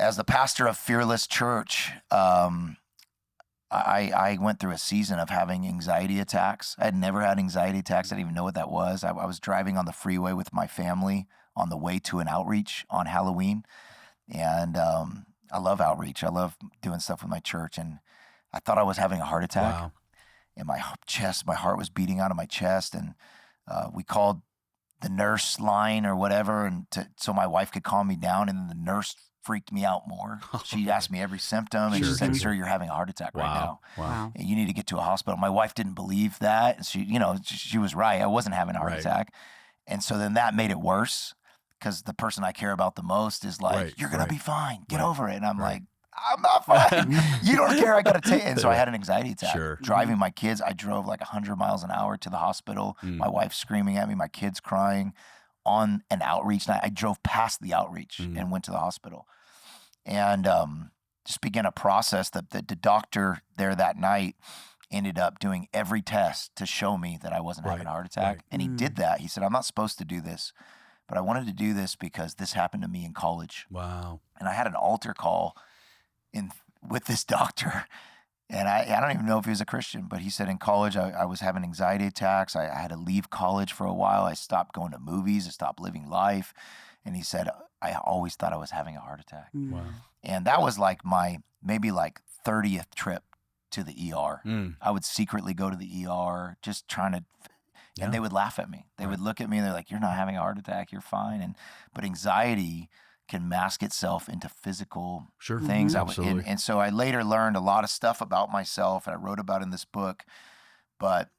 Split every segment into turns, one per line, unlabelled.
as the pastor of Fearless Church, I went through a season of having anxiety attacks. I had never had anxiety attacks. I didn't even know what that was. I was driving on the freeway with my family on the way to an outreach on Halloween. And I love outreach. I love doing stuff with my church. And I thought I was having a heart attack.
Wow.
And my heart was beating out of my chest. And we called the nurse line or whatever, and so my wife could calm me down. And then the nurse freaked me out more. She asked me every symptom, and she said, "Sir, you're having a heart attack right now.
Wow.
And you need to get to a hospital." My wife didn't believe that. And she was right. I wasn't having a heart attack. And so then that made it worse, because the person I care about the most is like, "You're going to be fine. Get over it." And I'm like, "I'm not fine. You don't care. I got to take it." And so I had an anxiety attack.
Sure.
Driving my kids, I drove like 100 miles an hour to the hospital. My wife screaming at me, my kids crying on an outreach night. I drove past the outreach and went to the hospital. And just began a process that the doctor there that night ended up doing every test to show me that I wasn't having a heart attack. And he did that. He said, "I'm not supposed to do this, but I wanted to do this because this happened to me in college."
Wow.
And I had an altar call with this doctor. And I don't even know if he was a Christian, but he said in college I was having anxiety attacks. I had to leave college for a while. I stopped going to movies. I stopped living life. And he said, "I always thought I was having a heart attack."
Wow.
And that was like my maybe 30th trip to the ER. I would secretly go to the ER just trying to, and they would laugh at me. They would look at me and they're like, "You're not having a heart attack. You're fine." But anxiety can mask itself into physical things.
Absolutely.
And so I later learned a lot of stuff about myself, and I wrote about in this book. But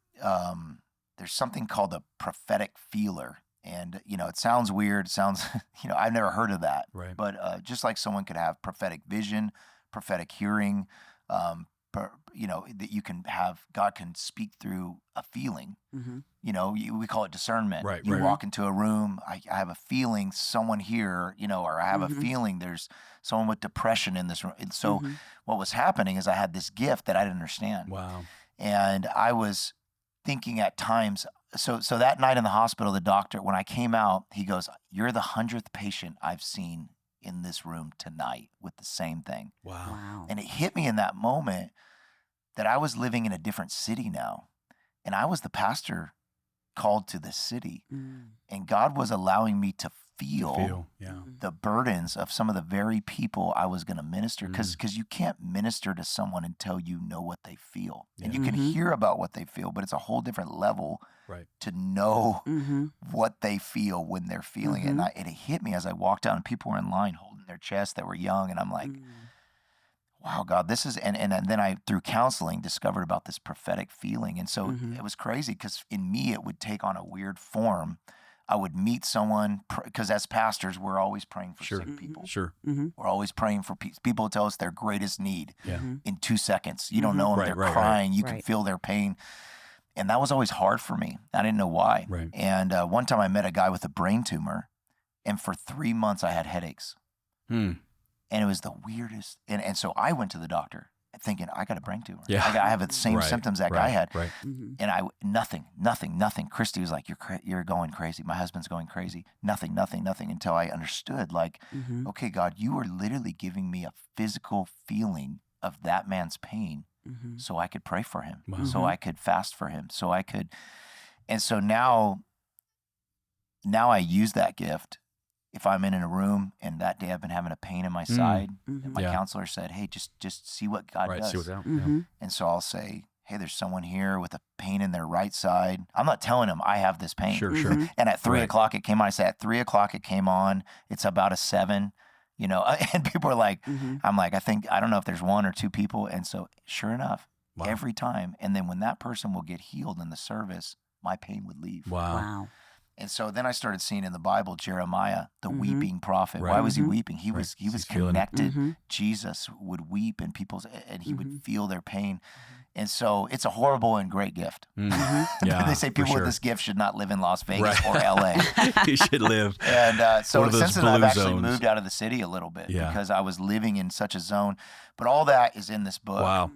there's something called a prophetic feeler. And, it sounds weird. It sounds, I've never heard of that.
Right.
But just like someone could have prophetic vision, prophetic hearing, that you can have, God can speak through a feeling. We call it discernment.
Right,
you walk into a room, I have a feeling someone here, or I have a feeling there's someone with depression in this room. And so what was happening is I had this gift that I didn't understand.
Wow.
And I was thinking at times, so that night in the hospital, the doctor, when I came out, he goes, "You're the 100th patient I've seen in this room tonight with the same thing."
Wow.
And it hit me in that moment that I was living in a different city now. And I was the pastor called to this city. And God was allowing me to feel the burdens of some of the very people I was going to minister. Because you can't minister to someone until you know what they feel. And you can hear about what they feel, but it's a whole different level to know what they feel when they're feeling it. And it hit me as I walked out, and people were in line holding their chest that were young. And I'm like, wow, God, this is, and then I, through counseling, discovered about this prophetic feeling. And so it was crazy, because in me, it would take on a weird form. I would meet someone, because as pastors, we're always praying for sick people. We're always praying for people who tell us their greatest need in 2 seconds. You don't know them, they're crying, you can feel their pain. And that was always hard for me. I didn't know why. And one time I met a guy with a brain tumor, and for 3 months I had headaches. And it was the weirdest. And so I went to the doctor thinking, I got a brain tumor. I have the same symptoms that guy had. And nothing. Christy was like, you're going crazy. My husband's going crazy. Nothing, until I understood, okay, God, you are literally giving me a physical feeling of that man's pain so I could pray for him, so I could fast for him, so I could. And so now I use that gift. If I'm in a room and that day I've been having a pain in my side, and my counselor said, "Hey, just see what God does."
See what's out.
And so I'll say, "Hey, there's someone here with a pain in their right side." I'm not telling them I have this pain.
Sure.
And at 3 o'clock it came on. I said, at 3 o'clock it came on. It's about a 7, and people are like, I'm like, I don't know if there's 1 or 2 people. And so sure enough, every time. And then when that person will get healed in the service, my pain would leave.
Wow.
And so then I started seeing in the Bible, Jeremiah, the weeping prophet. Why was he weeping? He was connected. Jesus would weep, and he would feel their pain. And so it's a horrible and great gift. They say people with this gift should not live in Las Vegas or LA.
You should live.
And so since then I've actually
zones.
moved out of the city a little bit because I was living in such a zone. But all that is in this book.
Wow.